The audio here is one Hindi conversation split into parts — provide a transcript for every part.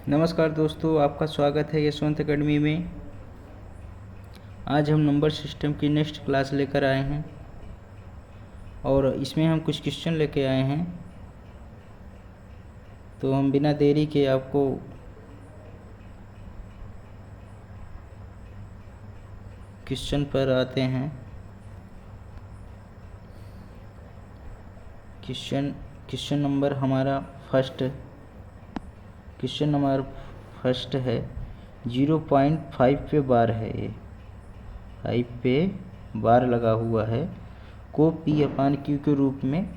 नमस्कार दोस्तों, आपका स्वागत है यशवंत एकेडमी में। आज हम नंबर सिस्टम की नेक्स्ट क्लास लेकर आए हैं और इसमें हम कुछ क्वेश्चन लेके आए हैं। तो हम बिना देरी के आपको क्वेश्चन पर आते हैं। क्वेश्चन नंबर हमारा फर्स्ट है 0.5 पे बार है। ये 5 पे बार लगा हुआ है को P/Q के रूप में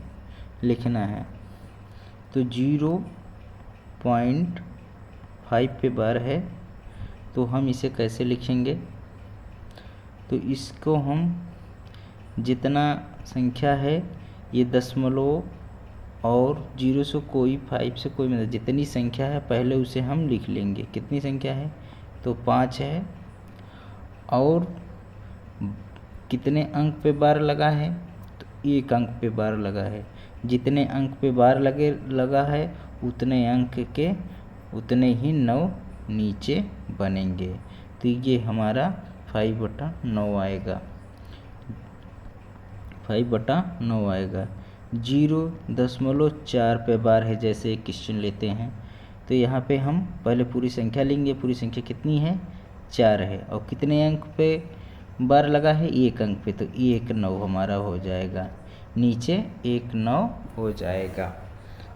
लिखना है। तो 0.5 पे बार है, तो हम इसे कैसे लिखेंगे? तो इसको हम जितना संख्या है ये दशमलव और 0 से कोई 5 से कोई मतलब जितनी संख्या है पहले उसे हम लिख लेंगे। कितनी संख्या है? तो 5 है। और कितने अंक पे बार लगा है? तो 1 अंक पे बार लगा है। जितने अंक पे बार लगा है उतने अंक के उतने ही 9 नीचे बनेंगे। तो ये हमारा 5/9 आएगा। 5/9 आएगा। 0.4 पे बार है। जैसे एक क्वेश्चन लेते हैं तो यहाँ पे हम पहले पूरी संख्या लेंगे। पूरी संख्या कितनी है? 4 है। और कितने अंक पे बार लगा है? 1 अंक पे। तो 1/9 हमारा हो जाएगा। नीचे 1/9 हो जाएगा।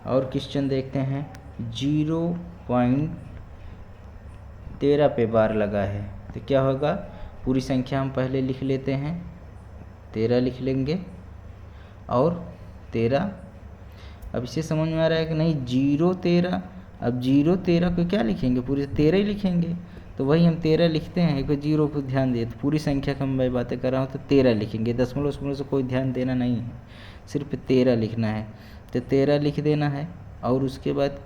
और क्वेश्चन देखते हैं 0.13 पे बार लगा है तो क्या होगा? पूरी संख्या हम पहले लिख लेते हैं। 13 लिख लेंगे। और 13, अब इसे समझ में आ रहा है कि नहीं? 0.13। अब 0.13 को क्या लिखेंगे? पूरे 13 ही लिखेंगे। तो वही हम 13 लिखते हैं। एक बार 0 को ध्यान दिए तो पूरी संख्या की मैं बातें कर रहा हूँ तो 13 लिखेंगे। दशमलव से कोई ध्यान देना नहीं है, सिर्फ 13 लिखना है। तो 13 लिख देना है। और उसके बाद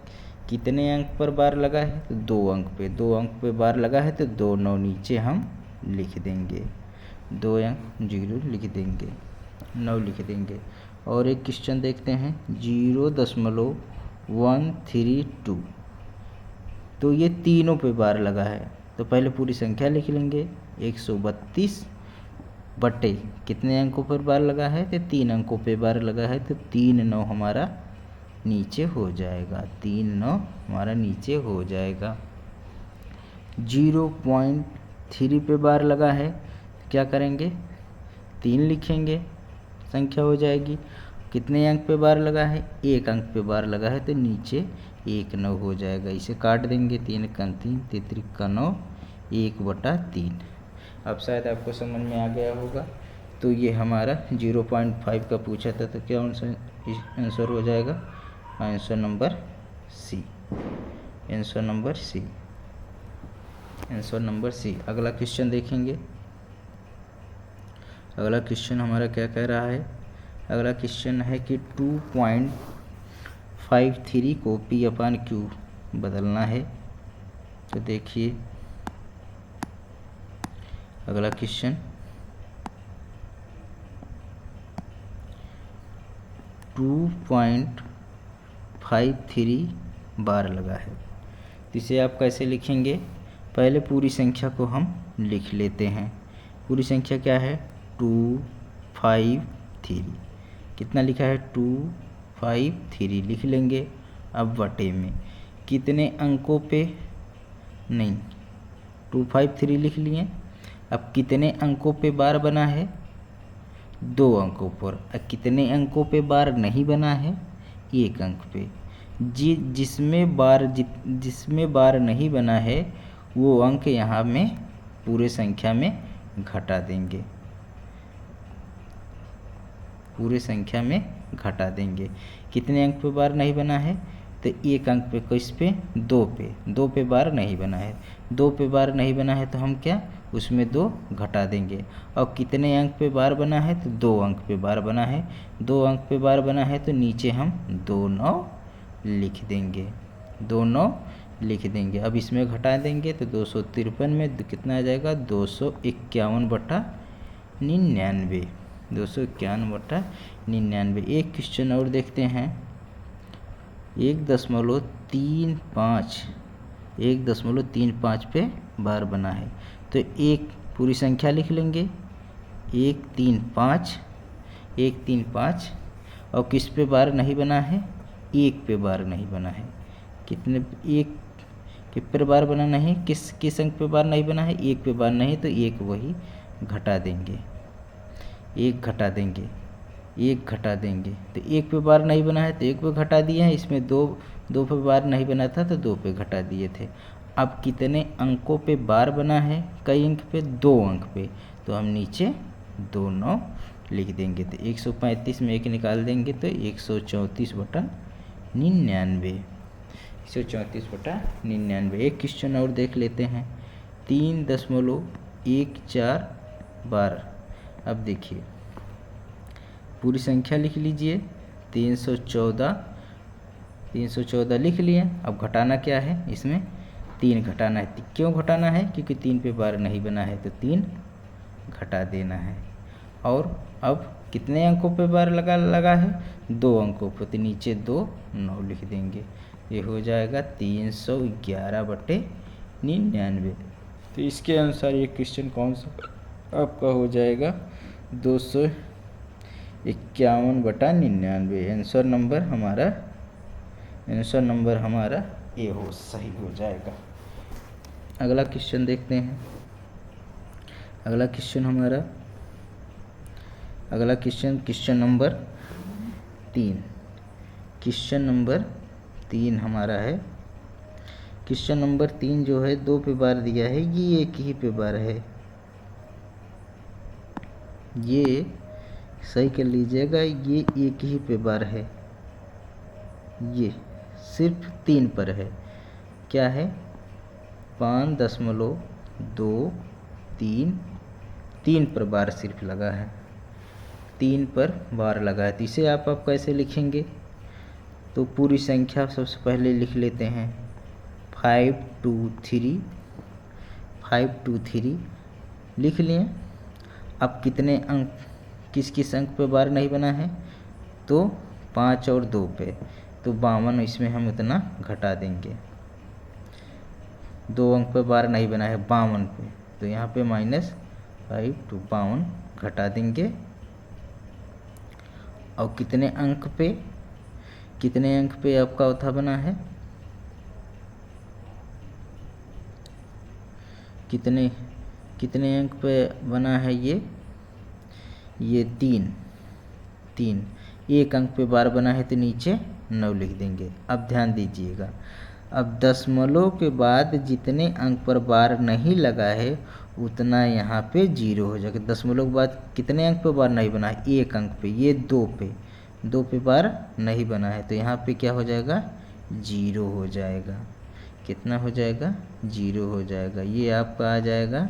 कितने अंक पर बार लगा है? तो 2 अंक पे। 2 अंक पे बार लगा है तो 2/9 नीचे हम लिख देंगे। 2 अंक 0 लिख देंगे, 9 लिख देंगे। और एक क्वेश्चन देखते हैं 0.132। तो ये तीनों पे बार लगा है। तो पहले पूरी संख्या लिख लेंगे। 132 बटे कितने अंकों पर बार लगा है? तो 3 अंकों पे बार लगा है। तो 3/9 हमारा नीचे हो जाएगा। 3/9 हमारा नीचे हो जाएगा। 0.3 पे बार लगा है तो क्या करेंगे? 3 लिखेंगे, संख्या हो जाएगी। कितने अंक पे बार लगा है? 1 अंक पे बार लगा है तो नीचे 1/9 हो जाएगा। इसे काट देंगे। 3 का 3, 3 का 9, 1/3। अब शायद आपको समझ में आ गया होगा। तो ये हमारा 0.5 का पूछा था तो क्या आंसर हो जाएगा? Answer number C. Answer number C. Answer number C. अगला क्वेश्चन देखेंगे। अगला क्वेश्चन हमारा क्या कह रहा है? अगला क्वेश्चन है कि 2.53 को P/Q बदलना है। तो देखिए अगला क्वेश्चन 2.53 बार लगा है। तो इसे आप कैसे लिखेंगे? पहले पूरी संख्या को हम लिख लेते हैं। पूरी संख्या क्या है? 253। कितना लिखा है? 253 लिख लेंगे। अब बटे में कितने अंकों पे? नहीं, 253 लिख लिए। अब कितने अंकों पे बार बना है? 2 अंकों पर। अब कितने अंकों पे बार नहीं बना है? 1 अंक पे। जिसमें बार नहीं बना है वो अंक यहाँ में पूरे संख्या में घटा देंगे। पूरे संख्या में घटा देंगे। कितने अंक पे बार नहीं बना है? तो 1 अंक पे। किस पे? 2 पे। 2 पे बार नहीं बना है। 2 पे बार नहीं बना है तो हम क्या उसमें 2 घटा देंगे। और कितने अंक पे बार बना है? तो 2 अंक पे बार बना है। 2 अंक पे बार बना है तो नीचे हम 2/9 लिख देंगे। 2/9 लिख देंगे। अब इसमें घटा देंगे तो 253 में कितना आ जाएगा? 251/99। 251/99। एक क्वेश्चन और देखते हैं। 1.35 1.35 पे बार बना है। तो एक पूरी संख्या लिख लेंगे 135 135, और किस पे बार नहीं बना है, 1 पे बार नहीं बना है। कितने, एक के पर बार बना नहीं, किस अंक पे बार नहीं बना है, 1 पे बार नहीं, तो 1 वही घटा देंगे, 1 घटा देंगे, 1 घटा देंगे। तो 1 पे बार नहीं बना है तो 1 पे घटा दिए हैं, इसमें दो पे बार नहीं बना था तो 2 पे घटा दिए थे। अब कितने अंकों पे बार बना है, कई अंक पे, 2 अंक पे, तो हम नीचे 2 9 लिख देंगे। तो 135 में 1 निकाल देंगे तो 134/99, 134/99। एक क्वेश्चन और देख लेते हैं, 3.14 बार। अब देखिए पूरी संख्या लिख लीजिए, 314 लिख लिए। अब घटाना क्या है, इसमें 3 घटाना है। क्यों घटाना है, क्योंकि 3 पे बार नहीं बना है तो 3 घटा देना है। और अब कितने अंकों पे बार लगा है, 2 अंकों पर, तो नीचे 2 9 लिख देंगे। ये हो जाएगा 311/99। तो इसके अनुसार ये क्वेश्चन कौन सा आपका हो जाएगा, 251/99। आंसर नंबर हमारा ए हो सही हो जाएगा। अगला क्वेश्चन देखते हैं। अगला क्वेश्चन नंबर 3। क्वेश्चन नंबर 3 हमारा है। क्वेश्चन नंबर 3 जो है 2 पे बार दिया है, ये 1 ही पे बार है। ये सही कर लीजिएगा, ये 1 ही पे बार है, ये सिर्फ 3 पर है। क्या है, 5.23 पर बार सिर्फ लगा है, 3 पर बार लगा है। तो इसे आप कैसे लिखेंगे, तो पूरी संख्या सबसे पहले लिख लेते हैं, 523 लिख लिए। अब कितने अंक, किस अंक पे बार नहीं बना है, तो 5 और 2 पे, तो 52, इसमें हम इतना घटा देंगे। 2 अंक पे बार नहीं बना है 52 पे, तो यहाँ पे -5 to 52 घटा देंगे। और कितने अंक पे आपका औथा बना है, कितने अंक पे बना है, ये 3 1 अंक पे बार बना है तो नीचे 9 लिख देंगे। अब ध्यान दीजिएगा, अब दशमलव के बाद जितने अंक पर बार नहीं लगा है उतना यहाँ पे 0 हो जाएगा। दशमलव के बाद कितने अंक पे बार नहीं बना है, 1 अंक पे, ये 2 पे बार नहीं बना है, तो यहाँ पे क्या हो जाएगा, 0 हो जाएगा। कितना हो जाएगा, 0 हो जाएगा। ये आपका आ जाएगा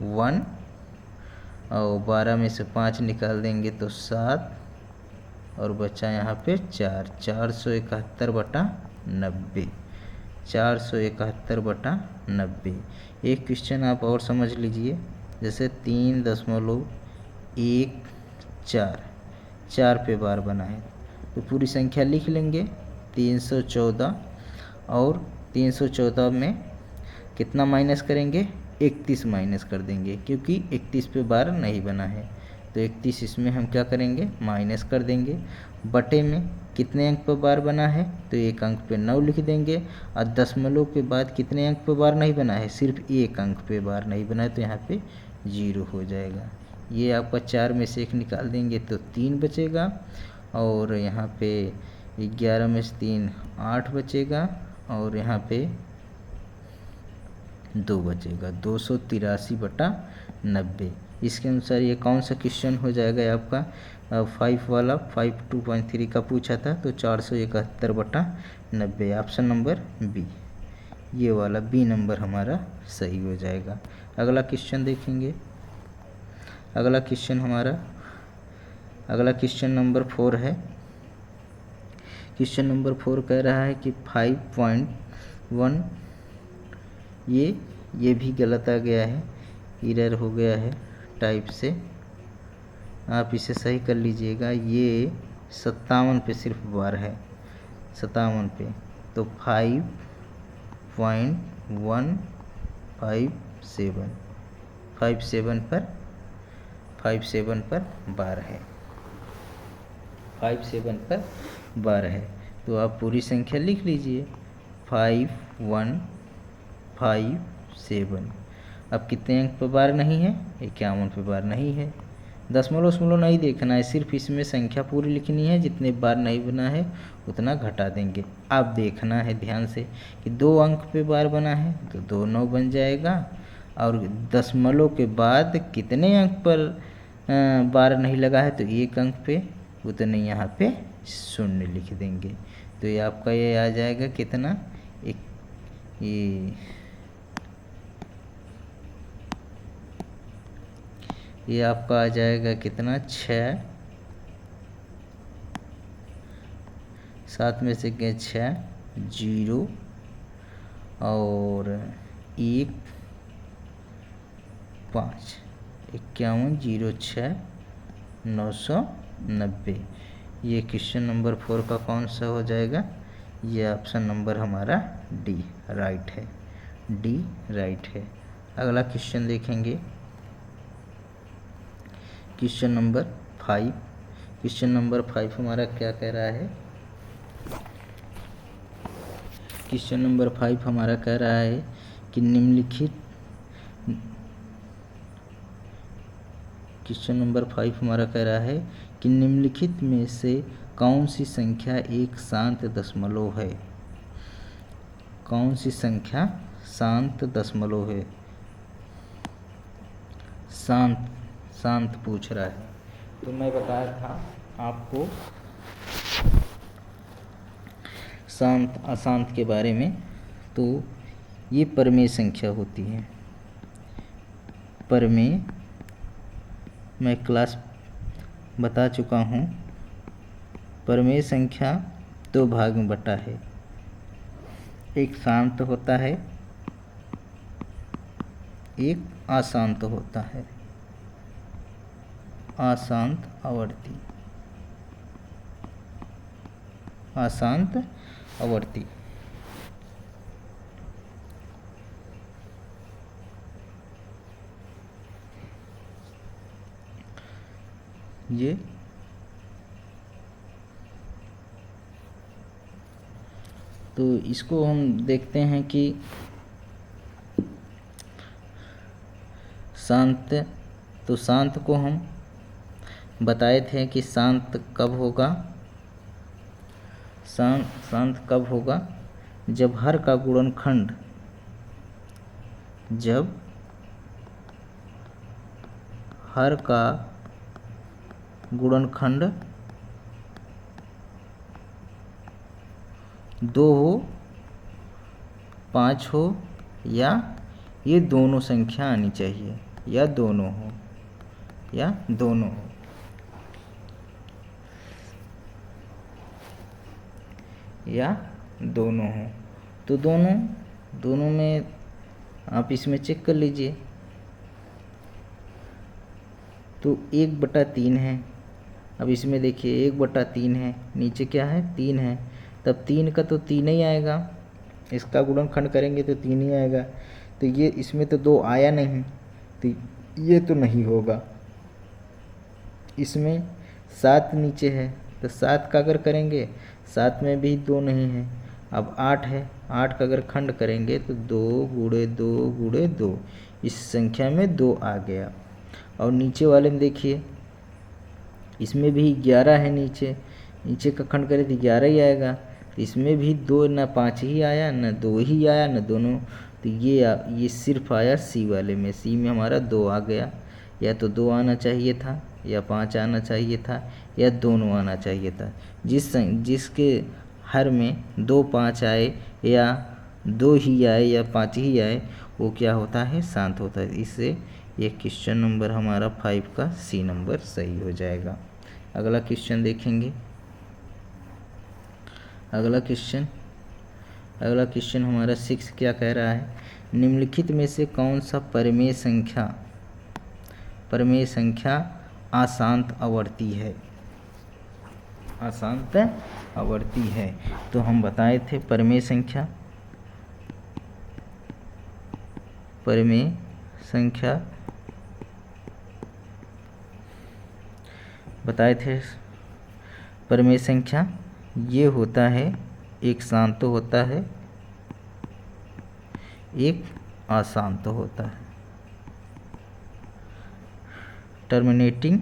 1, और 12 में से 5 निकाल देंगे तो 7, और बचा यहाँ पे 4, 471/90, 471/90। एक क्वेश्चन आप और समझ लीजिए, जैसे 3.14 पे बार बना है, तो पूरी संख्या लिख लेंगे 314, और 314 में कितना माइनस करेंगे, 31 माइनस कर देंगे, क्योंकि 31 पे बार नहीं बना है, तो 31 इसमें हम क्या करेंगे, माइनस कर देंगे। बटे में कितने अंक पर बार बना है, तो 1 अंक पे 9 लिख देंगे। और दशमलव के बाद कितने अंक पे बार नहीं बना है, सिर्फ 1 अंक पे बार नहीं बना है, तो यहाँ पे 0 हो जाएगा। ये आपका 4 में से 1 निकाल देंगे तो 3 बचेगा, और यहाँ पे 11 में से 3 8 बचेगा, और यहाँ पे 2 बचेगा, 283/90। इसके अनुसार ये कौन सा क्वेश्चन हो जाएगा आपका, 5 वाला, 5 का पूछा था, तो 471/90, ऑप्शन नंबर बी, ये वाला बी नंबर हमारा सही हो जाएगा। अगला क्वेश्चन देखेंगे। अगला क्वेश्चन नंबर 4 है। क्वेश्चन नंबर 4 कह रहा है कि 5.1, ये भी गलत आ गया है, एरर हो गया है टाइप से, आप इसे सही कर लीजिएगा। ये 57 पे सिर्फ बार है, 57 पे, तो 5 0.157 57 पर 12 है, 57 पर 12 है। तो आप पूरी संख्या लिख लीजिए 5157। अब कितने अंक पर बार नहीं है? 51 पे बार नहीं है। दशमलव नहीं देखना है, सिर्फ इसमें संख्या पूरी लिखनी है। जितने बार नहीं बना है उतना घटा देंगे। अब देखना है ध्यान से कि 2 अंक पे बार बना है तो 2 9 बन जाएगा, और दशमलव के बाद कितने अंक पर बार नहीं लगा है तो 1 अंक पे, उतने यहाँ पे 0 लिख देंगे। तो ये आपका ये आ जाएगा कितना, ये आपका आ जाएगा कितना, 6, 7 में से 6 0 और 1 5, 5106 ये क्वेश्चन नंबर 4 का कौन सा हो जाएगा? ये ऑप्शन नंबर हमारा डी राइट है, डी राइट है। अगला क्वेश्चन देखेंगे, क्वेश्चन नंबर 5। क्वेश्चन नंबर 5 हमारा क्या कह रहा है? क्वेश्चन नंबर 5 हमारा कह रहा है कि निम्नलिखित, क्वेश्चन नंबर 5 हमारा कह रहा है कि निम्नलिखित में से कौन सी संख्या एक शांत दशमलव है? कौन सी संख्या शांत दशमलव है? शांत पूछ रहा है। तो मैं बताया था आपको शांत अशांत के बारे में। तो ये परमेय संख्या होती है। परमेय मैं क्लास बता चुका हूँ। परमेय संख्या 2 भाग में बटा है, एक शांत होता है, एक अशांत होता है, अशांत आवर्ती, अशांत आवर्ती। ये तो इसको हम देखते हैं कि शांत, तो शांत को हम बताए थे कि शांत कब होगा? शांत कब होगा? जब हर का गुणनखंड, जब हर का गुणनखंड 2 हो, 5 हो, या ये दोनों संख्या आनी चाहिए, या दोनों हो, या दोनों हो। या दोनों हो। तो दोनों में आप इसमें चेक कर लीजिए। तो 1/3 है। अब इसमें देखिए 1/3 है, नीचे क्या है? 3 है। तब 3 का तो 3 ही आएगा, इसका गुणनखंड करेंगे तो 3 ही आएगा। तो ये इसमें तो 2 आया नहीं, तो ये तो नहीं होगा। इसमें 7 नीचे है, तो 7 का अगर करेंगे 7 में भी 2 नहीं है। अब 8 है, 8 का अगर खंड करेंगे तो 2 गुणे 2 गुणे 2, इस संख्या में 2 आ गया। और नीचे वाले में देखिए, इसमें भी 11 है, नीचे का खंड करें तो 11 ही आएगा। तो इसमें भी 2, ना 5 ही आया, ना 2 ही आया, ना दोनों। तो ये सिर्फ आया सी वाले में। सी में हमारा 2 आ गया। या तो 2 आना चाहिए था, या 5 आना चाहिए था, या दोनों आना चाहिए था। जिसके हर में 2 5 आए, या 2 ही आए, या 5 ही आए, वो क्या होता है? शांत होता है। इससे ये क्वेश्चन नंबर हमारा 5 का सी नंबर सही हो जाएगा। अगला क्वेश्चन देखेंगे। अगला क्वेश्चन हमारा 6 क्या कह रहा है? निम्नलिखित में से कौन सा परमेय संख्या अशांत आवर्ती है? अशांत आवर्ती है। तो हम बताए थे परमेय संख्या परिमेय संख्या बताए थे। परिमेय संख्या ये होता है, एक शांत होता है, एक अशांत होता है। टर्मिनेटिंग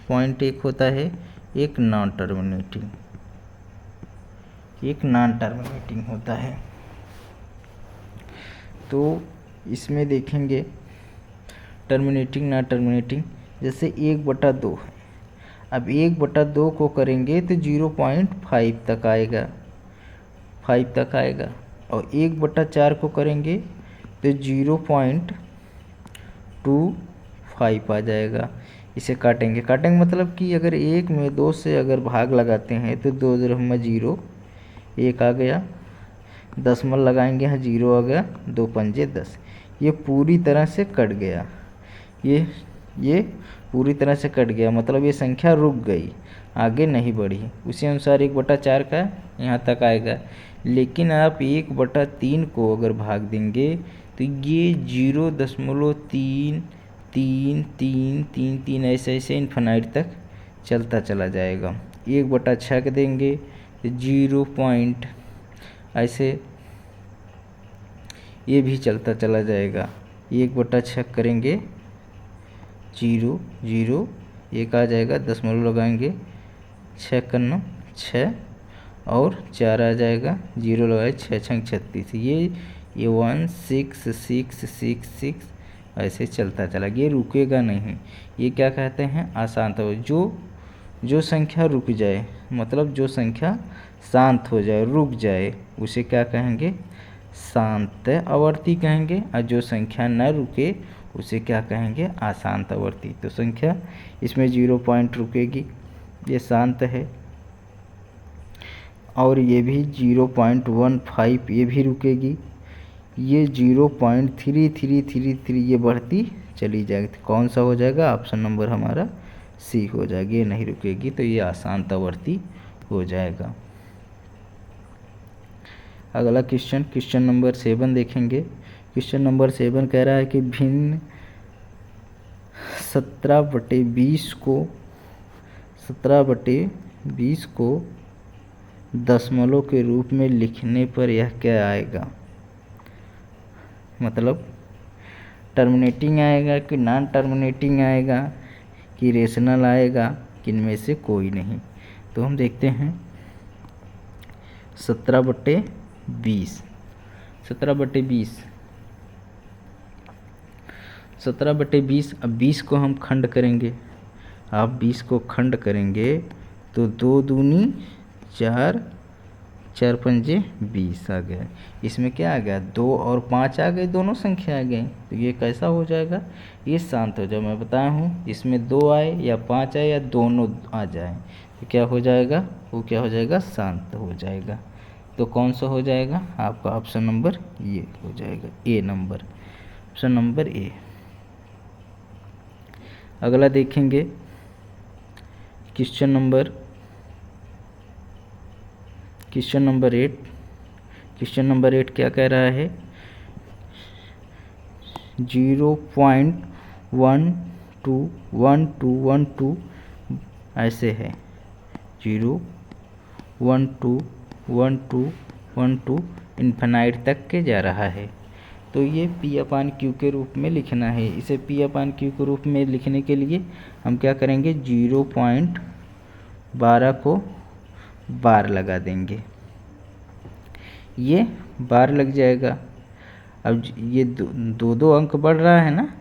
पॉइंट एक होता है, एक नॉन टर्मिनेटिंग होता है। तो इसमें देखेंगे टर्मिनेटिंग नॉन टर्मिनेटिंग, जैसे 1/2 है। अब 1/2 को करेंगे तो 0.5 तक आएगा, 5 तक आएगा। और 1/4 को करेंगे तो 0.25 आ जाएगा। इसे काटेंगे मतलब कि अगर 1 में 2 से अगर भाग लगाते हैं तो 2 में 0, 1 आ गया, दशमलव लगाएंगे, यहाँ 0 आ गया, 2 पंजे 10। ये पूरी तरह से कट गया, ये पूरी तरह से कट गया, मतलब ये संख्या रुक गई, आगे नहीं बढ़ी। उसी अनुसार 1/4 का यहाँ तक आएगा। लेकिन आप 1/3 को अगर भाग देंगे तो ये 0.33333 ऐसे इन्फिनाइट तक चलता चला जाएगा। 1/6 के देंगे तो 0 पॉइंट ऐसे ये भी चलता चला जाएगा। 1/6 करेंगे 0 0 1 आ जाएगा, दशमलव लगाएंगे, 6 करना 6 और 4 आ जाएगा, 0 लगाए, 6 6 36। ये 1 6 6 6 6 ऐसे चलता चला, ये रुकेगा नहीं। ये क्या कहते हैं, अशांत। जो संख्या रुक जाए, मतलब जो संख्या शांत हो जाए, रुक जाए, उसे क्या कहेंगे, शांत आवर्ती कहेंगे। और जो संख्या न रुके उसे क्या कहेंगे, अशांत आवर्ती। तो संख्या इसमें 0 पॉइंट रुकेगी, ये शांत है। और ये भी 0.15 ये भी रुकेगी। ये 0.3333 ये बढ़ती चली जाएगी। कौन सा हो जाएगा, ऑप्शन नंबर हमारा सी हो जाएगा, ये नहीं रुकेगी, तो ये अशांत आवर्ती हो जाएगा। अगला क्वेश्चन नंबर 7 देखेंगे। क्वेश्चन नंबर 7 कह रहा है कि भिन्न 17/20 को दशमलव के रूप में लिखने पर यह क्या आएगा। मतलब टर्मिनेटिंग आएगा कि नॉन टर्मिनेटिंग आएगा कि रेशनल आएगा, कि इनमें से कोई नहीं। तो हम देखते हैं 17/20 अब 20 को हम खंड करेंगे। आप 20 को खंड करेंगे तो 2 दूनी 4, 4 पंजे 20 आ गया। इसमें क्या आ गया, 2 और 5 आ गए, दोनों संख्या आ गई। तो ये कैसा हो जाएगा, ये शांत हो जाए। मैं बताया हूँ, इसमें 2 आए या 5 आए या दोनों आ जाए तो क्या हो जाएगा, वो क्या हो जाएगा, शांत हो जाएगा। तो कौन सा हो जाएगा आपका, ऑप्शन नंबर ये हो जाएगा, ए नंबर, ऑप्शन नंबर ए। अगला देखेंगे क्वेश्चन नंबर 8। क्वेश्चन नंबर 8 क्या कह रहा है, 0.121212 ऐसे है, 0.121212 इन्फिनाइट तक के जा रहा है। तो ये P/Q के रूप में लिखना है। इसे P/Q के रूप में लिखने के लिए हम क्या करेंगे, 0.12 को बार लगा देंगे, ये बार लग जाएगा। अब ये दो अंक बढ़ रहा है ना,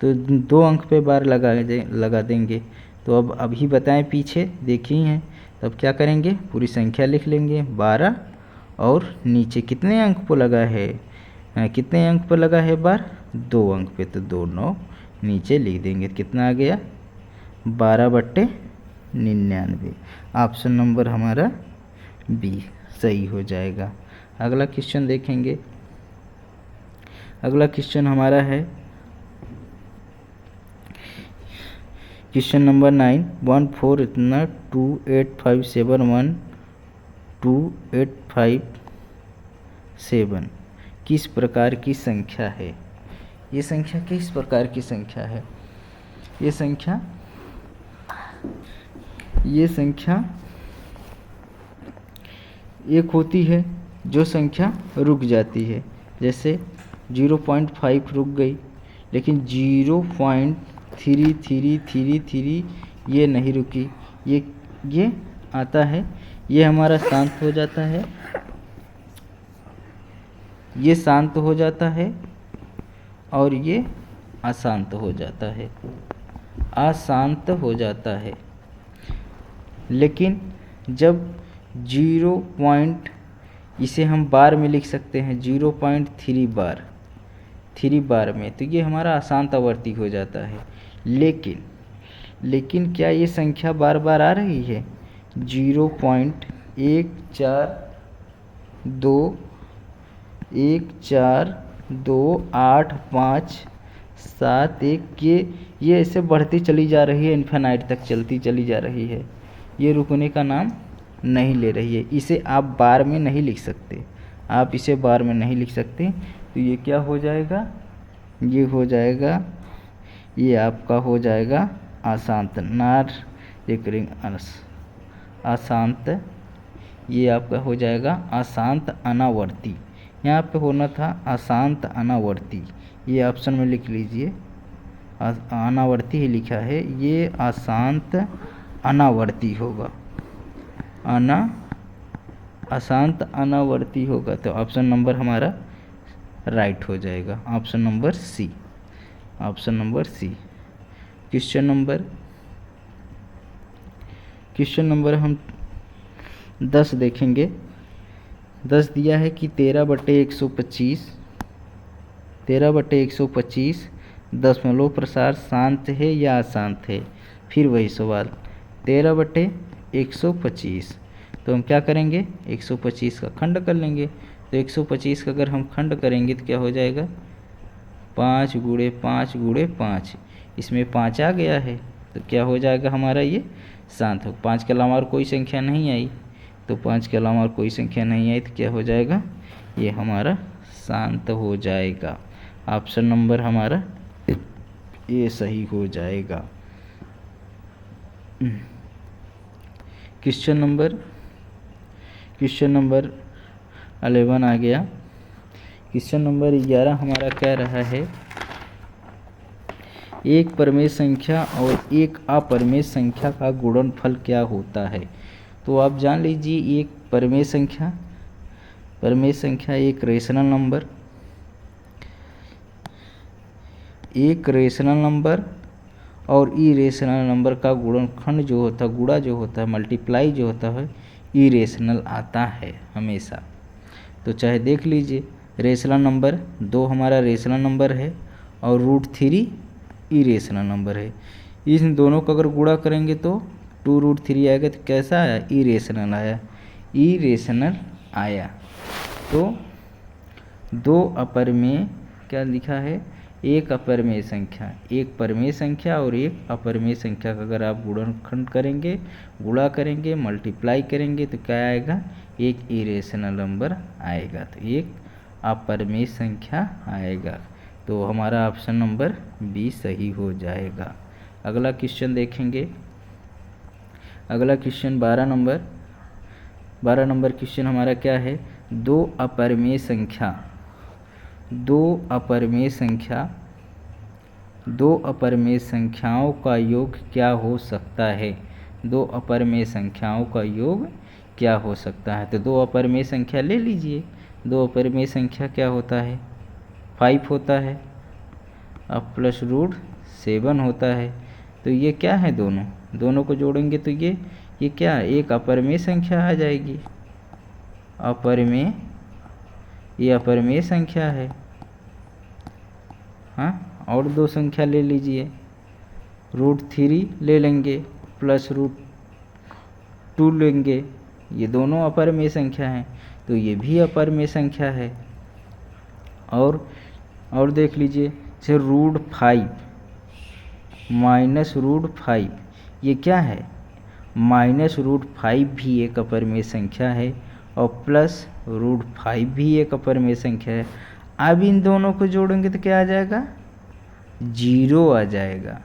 तो 2 अंक पे बार लगा देंगे। तो अब अभी बताएं, पीछे देखी हैं, तब क्या करेंगे, पूरी संख्या लिख लेंगे 12 और नीचे कितने अंक पर लगा है, कितने अंक पर लगा है बार, 2 अंक पे, तो 2 9 नीचे लिख देंगे। कितना आ गया, 12/99। ऑप्शन नंबर हमारा बी सही हो जाएगा। अगला क्वेश्चन देखेंगे। अगला क्वेश्चन हमारा है क्वेश्चन नंबर 9, 14 इतना 28571 2857 किस प्रकार की संख्या है? ये संख्या किस प्रकार की संख्या है? ये संख्या एक होती है जो संख्या रुक जाती है, जैसे 0.5 रुक गई, लेकिन 0.3333 ये नहीं रुकी, ये आता है, ये हमारा शांत हो जाता है, ये शांत हो जाता है और ये अशांत हो जाता है, अशांत हो जाता है। लेकिन जब 0. इसे हम बार में लिख सकते हैं 0.3 बार, 3 बार में, तो ये हमारा अशांत आवर्ती हो जाता है। लेकिन क्या ये संख्या बार बार आ रही है? 0.142142 142857 ये ऐसे बढ़ती चली जा रही है, इन्फिनाइट तक चलती चली जा रही है, ये रुकने का नाम नहीं ले रही है। इसे आप बार में नहीं लिख सकते, आप इसे बार में नहीं लिख सकते, तो ये क्या हो जाएगा? ये हो जाएगा, ये आपका हो जाएगा अशांत, नॉट रिकरिंग अशांत, ये आपका हो जाएगा अशांत अनावर्ती। यहाँ पे होना था अशांत अनावर्ती, ये ऑप्शन में लिख लीजिए, अनावर्ती ही लिखा है, ये अशांत अनावर्ती होगा, अशांत अनावर्ती होगा, तो ऑप्शन नंबर हमारा राइट हो जाएगा, option number C, option number C. Question number हम 10 देखेंगे। 10 दिया है कि 13/125 दशमलव प्रसार शांत है या अशांत है। फिर वही सवाल, 13/125, तो हम क्या करेंगे? 125 का खंड कर लेंगे, तो 125 का अगर हम खंड करेंगे तो क्या हो जाएगा? 5 गुणे 5 गुणे 5, इसमें 5 आ गया है, तो क्या हो जाएगा हमारा? ये शांत हो। 5 के अलावा और कोई संख्या नहीं आई, तो 5 के अलावा और कोई संख्या नहीं आई, तो क्या हो जाएगा? ये हमारा शांत हो जाएगा। ऑप्शन नंबर हमारा ये सही हो जाएगा। क्वेश्चन नंबर 11 आ गया। क्वेश्चन नंबर 11 हमारा कह रहा है, एक परिमेय संख्या और एक अपरिमेय संख्या का गुणनफल क्या होता है? तो आप जान लीजिए, एक परिमेय संख्या एक रेशनल नंबर और इरेशनल नंबर का गुणनखंड जो होता है, गुणा जो होता है, मल्टीप्लाई जो होता है, इरेशनल आता है हमेशा। तो चाहे देख लीजिए, रेशनल नंबर 2 हमारा रेशनल नंबर है और √3 इरेशनल नंबर है। इन दोनों का अगर गुणा करेंगे तो 2√3 आएगा, तो कैसा आया? इरेशनल आया। तो 2 अपरिमेय क्या लिखा है? एक अपरिमेय संख्या, एक परिमेय संख्या और एक अपरिमेय संख्या का अगर आप गुणनखंड करेंगे, गुणा करेंगे, मल्टीप्लाई करेंगे, तो क्या आएगा? एक इरेशनल नंबर आएगा, तो एक अपरिमेय संख्या आएगा। तो हमारा ऑप्शन नंबर बी सही हो जाएगा। अगला क्वेश्चन देखेंगे। अगला क्वेश्चन 12 नंबर क्वेश्चन हमारा क्या है? दो अपरिमेय संख्याओं का योग क्या हो सकता है? दो अपरिमेय संख्याओं का योग क्या हो सकता है? तो दो अपरिमेय संख्या ले लीजिए। दो अपरिमेय संख्या क्या होता है? 5 होता है अब प्लस √7 होता है। तो ये क्या है? दोनों को जोड़ेंगे तो ये क्या है? एक अपरिमेय संख्या आ जाएगी। ये अपरिमेय संख्या है। हाँ, और दो संख्या ले लीजिए, √3 ले लेंगे प्लस √2 लेंगे, ये दोनों अपरिमेय संख्या हैं, तो ये भी अपरिमेय संख्या है। और देख लीजिए, जैसे √5 माइनस √5, ये क्या है? माइनस √5 भी एक अपरिमेय संख्या है और प्लस √5 भी एक अपरिमेय संख्या है। अब इन दोनों को जोड़ेंगे तो क्या आ जाएगा, 0 आ जाएगा।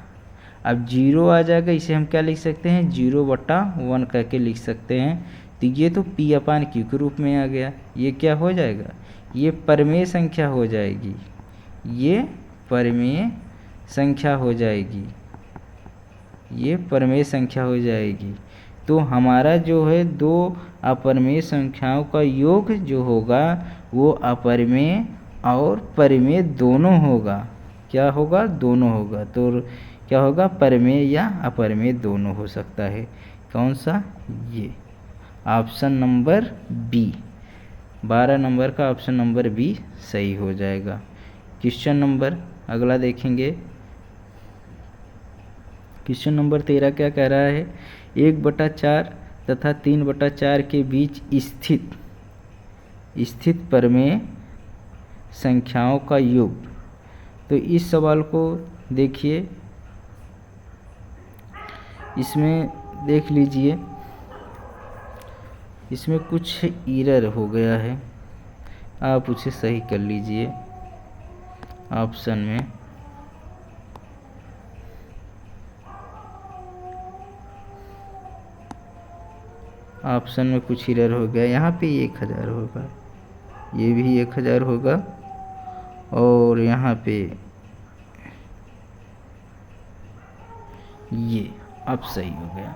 अब 0 आ जाएगा, इसे हम क्या लिख सकते हैं, 0/1 करके लिख सकते हैं। तो ये तो P/Q के रूप में आ गया। ये क्या हो जाएगा, ये परिमेय संख्या हो जाएगी, ये परिमेय संख्या हो जाएगी, ये परिमेय संख्या हो जाएगी। तो हमारा जो है दो अपरिमेय संख्याओं का योग जो होगा वो अपरिमेय और परिमेय दोनों होगा। क्या होगा, दोनों होगा। तो क्या होगा, परिमेय या अपरिमेय दोनों हो सकता है। कौन सा, ये ऑप्शन नंबर बी, 12 नंबर का ऑप्शन नंबर बी सही हो जाएगा। क्वेश्चन नंबर अगला देखेंगे। क्वेश्चन नंबर 13 क्या कह रहा है, 1/4 तथा 3/4 के बीच स्थित परिमेय संख्याओं का योग। तो इस सवाल को देखिए, इसमें देख लीजिए, इसमें कुछ एरर हो गया है, आप उसे सही कर लीजिए। ऑप्शन में कुछ एरर हो गया। यहाँ पे 1000 होगा, ये भी 1000 होगा, और यहाँ पे ये अब सही हो गया,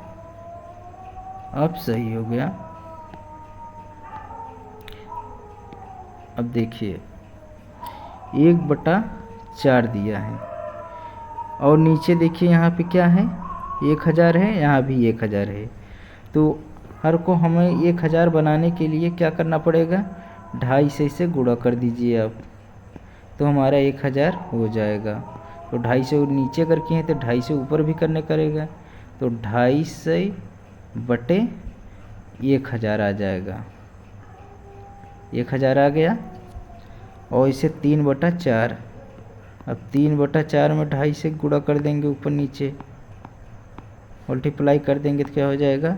अब सही हो गया। अब देखिए 1/4 दिया है, और नीचे देखिए यहाँ पे क्या है, 1000 है, यहाँ भी 1000 है। तो हर को हमें 1000 बनाने के लिए क्या करना पड़ेगा, 2.5 से इसे गुणा कर दीजिए आप, तो हमारा 1000 हो जाएगा। तो 2.5 से नीचे अगर किए तो 2.5 से ऊपर भी करने करेगा, तो 250/1000 आ जाएगा, 1000 आ गया। और इसे 3/4, अब 3/4 में 2.5 से गुणा कर देंगे, ऊपर नीचे मल्टीप्लाई कर देंगे तो क्या हो जाएगा,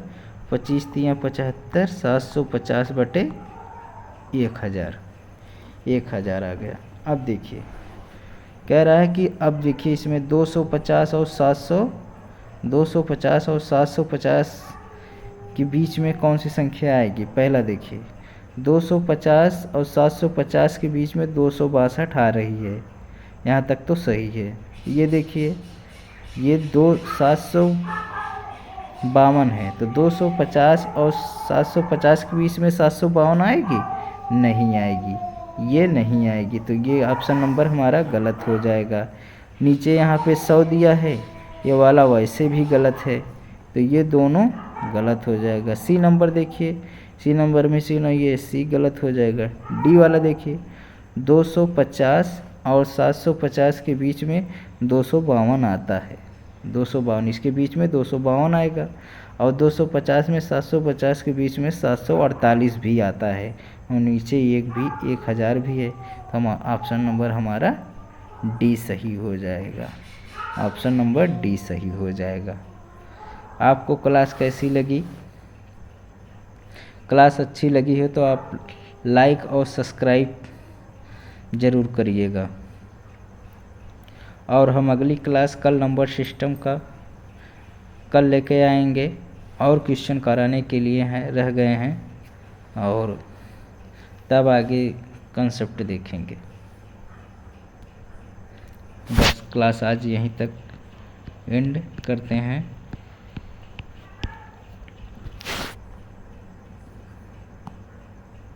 25 × 75, 750/1000, 1000 आ गया। अब देखिए कह रहा है कि अब देखिए इसमें 250 और 750 के बीच में कौन सी संख्या आएगी। पहला देखिए 250 और 750 के बीच में 262 आ रही है, यहाँ तक तो सही है। ये देखिए ये 752 है, तो 250 और 750 के बीच में 752 आएगी, नहीं आएगी, ये नहीं आएगी। तो ये ऑप्शन नंबर हमारा गलत हो जाएगा। नीचे यहाँ पे 100 दिया है, ये वाला वैसे भी गलत है, तो ये दोनों गलत हो जाएगा। सी नंबर देखिए, सी नंबर में ये सी गलत हो जाएगा। डी वाला देखिए 250 और 750 के बीच में 252 आता है, 252, इसके बीच में 252 आएगा, और 250 में 750 के बीच में 748 भी आता है, और नीचे एक भी 1000 भी है। तो हम ऑप्शन नंबर हमारा डी सही हो जाएगा, ऑप्शन नंबर डी सही हो जाएगा। आपको क्लास कैसी लगी? क्लास अच्छी लगी है तो आप लाइक और सब्सक्राइब ज़रूर करिएगा। और हम अगली क्लास कल नंबर सिस्टम का कल लेके आएंगे, और क्वेश्चन कराने के लिए रह गए हैं, और तब आगे कंसेप्ट देखेंगे। बस क्लास आज यहीं तक एंड करते हैं।